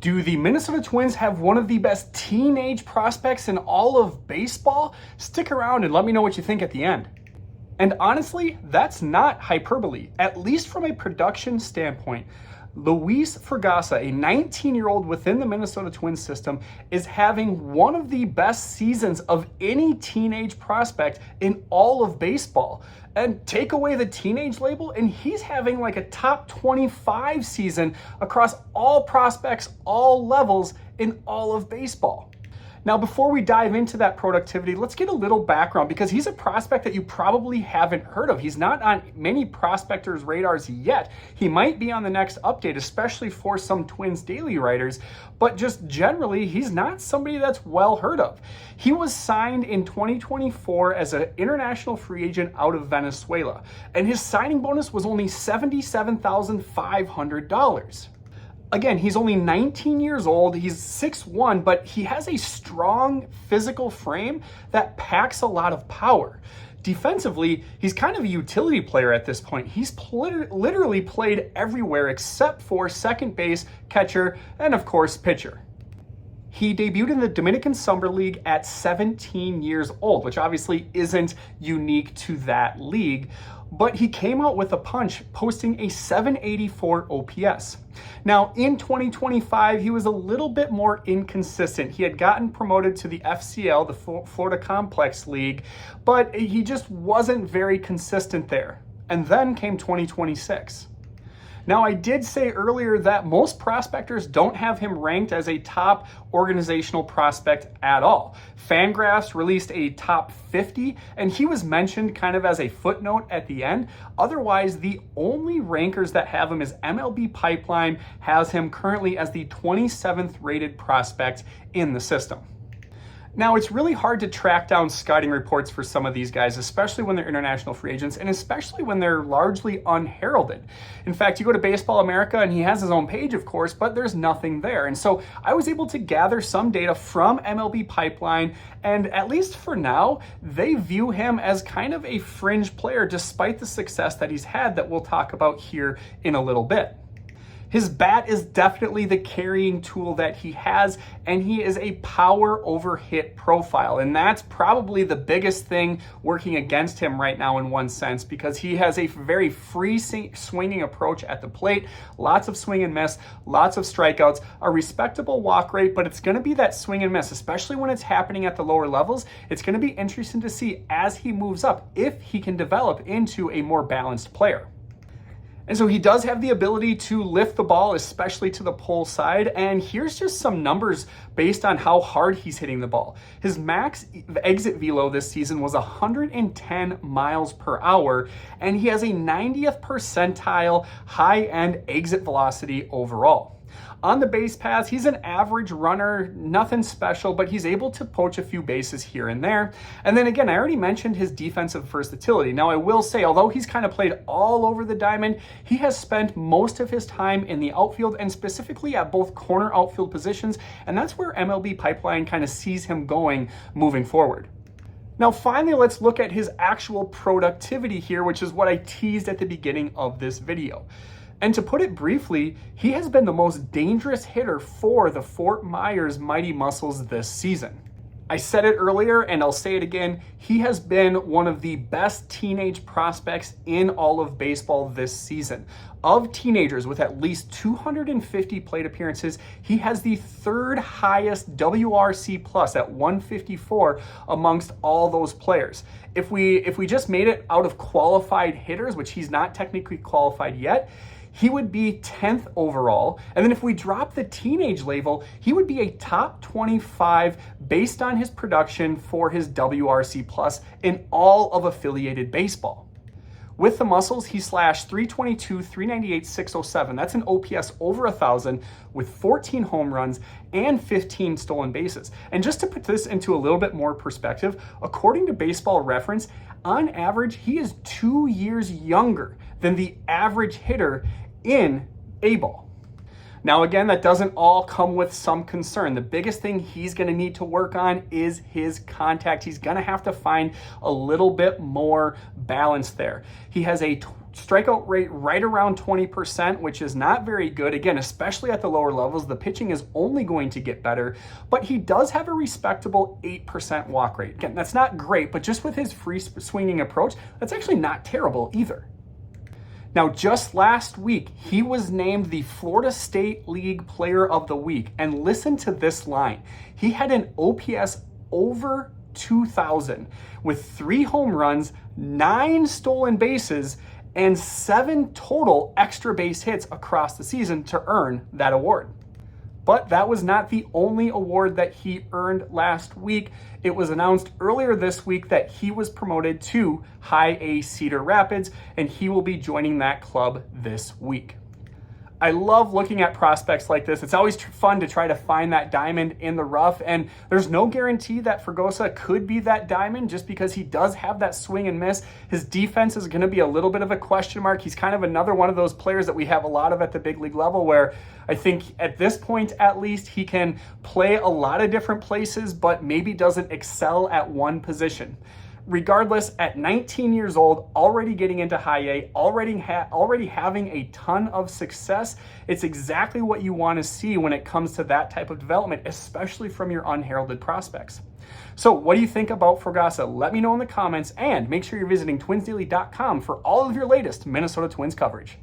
Do the Minnesota Twins have one of the best teenage prospects in all of baseball? Stick around and let me know what you think at the end. And honestly, that's not hyperbole, at least from a production standpoint. Luis Fragoza, a 19-year-old within the Minnesota Twins system, is having one of the best seasons of any teenage prospect in all of baseball. And take away the teenage label, and he's having like a top 25 season across all prospects, all levels in all of baseball. Now, before we dive into that productivity, let's get a little background because he's a prospect that you probably haven't heard of. He's not on many prospectors' radars yet. He might be on the next update, especially for some Twins daily writers, but just generally, he's not somebody that's well heard of. He was signed in 2024 as an international free agent out of Venezuela, and his signing bonus was only $77,500. Again, he's only 19 years old, he's 6'1", but he has a strong physical frame that packs a lot of power. Defensively, he's kind of a utility player at this point. He's literally played everywhere except for second base, catcher, and of course, pitcher. He debuted in the Dominican Summer League at 17 years old, which obviously isn't unique to that league, but he came out with a punch, posting a 784 OPS. Now, in 2025, he was a little bit more inconsistent. He had gotten promoted to the FCL, the Florida Complex League, but he just wasn't very consistent there. And then came 2026. Now, I did say earlier that most prospectors don't have him ranked as a top organizational prospect at all. Fangraphs released a top 50, and he was mentioned kind of as a footnote at the end. Otherwise, the only rankers that have him is MLB Pipeline has him currently as the 27th rated prospect in the system. Now, it's really hard to track down scouting reports for some of these guys, especially when they're international free agents and especially when they're largely unheralded. In fact, you go to Baseball America and he has his own page, of course, but there's nothing there. And so I was able to gather some data from MLB Pipeline, and at least for now, they view him as kind of a fringe player despite the success that he's had that we'll talk about here in a little bit. His bat is definitely the carrying tool that he has, and he is a power over hit profile. And that's probably the biggest thing working against him right now in one sense, because he has a very free swinging approach at the plate, lots of swing and miss, lots of strikeouts, a respectable walk rate, but it's going to be that swing and miss, especially when it's happening at the lower levels. It's going to be interesting to see as he moves up if he can develop into a more balanced player. And so he does have the ability to lift the ball, especially to the pull side. And here's just some numbers based on how hard he's hitting the ball. His max exit velo this season was 110 miles per hour, and he has a 90th percentile high-end exit velocity overall. On the base paths, he's an average runner, nothing special, but he's able to poach a few bases here and there. And then again, I already mentioned his defensive versatility. Now, I will say, although he's kind of played all over the diamond, he has spent most of his time in the outfield and specifically at both corner outfield positions. And that's where MLB Pipeline kind of sees him going moving forward. Now, finally, let's look at his actual productivity here, which is what I teased at the beginning of this video. And to put it briefly, he has been the most dangerous hitter for the Fort Myers Mighty Muscles this season. I said it earlier and I'll say it again, he has been one of the best teenage prospects in all of baseball this season. Of teenagers with at least 250 plate appearances, he has the third highest WRC plus at 154 amongst all those players. If we just made it out of qualified hitters, which he's not technically qualified yet, he would be 10th overall. And then if we drop the teenage label, he would be a top 25 based on his production for his WRC plus in all of affiliated baseball. With the Muscles, he slashed 322, 398, 607. That's an OPS over 1,000 with 14 home runs and 15 stolen bases. And just to put this into a little bit more perspective, according to Baseball Reference, on average, he is 2 years younger than the average hitter in A-ball. Now, again, that doesn't all come with some concern. The biggest thing he's going to need to work on is his contact. He's going to have to find a little bit more balance there. He has a strikeout rate right around 20%, which is not very good. Again, especially at the lower levels, the pitching is only going to get better, but he does have a respectable 8% walk rate. Again, that's not great, but just with his free swinging approach, that's actually not terrible either. Now, just last week, he was named the Florida State League Player of the Week. And listen to this line. He had an OPS over 2,000 with 3 home runs, 9 stolen bases, and 7 total extra base hits across the season to earn that award. But that was not the only award that he earned last week. It was announced earlier this week that he was promoted to High A Cedar Rapids, and he will be joining that club this week. I love looking at prospects like this. It's always fun to try to find that diamond in the rough, and there's no guarantee that Fragoza could be that diamond just because he does have that swing and miss. His defense is going to be a little bit of a question mark. He's kind of another one of those players that we have a lot of at the big league level where I think at this point, at least, he can play a lot of different places, but maybe doesn't excel at one position. Regardless, at 19 years old, already getting into high A, already having a ton of success, it's exactly what you want to see when it comes to that type of development, especially from your unheralded prospects. So what do you think about Fragoza? Let me know in the comments, and make sure you're visiting twinsdaily.com for all of your latest Minnesota Twins coverage.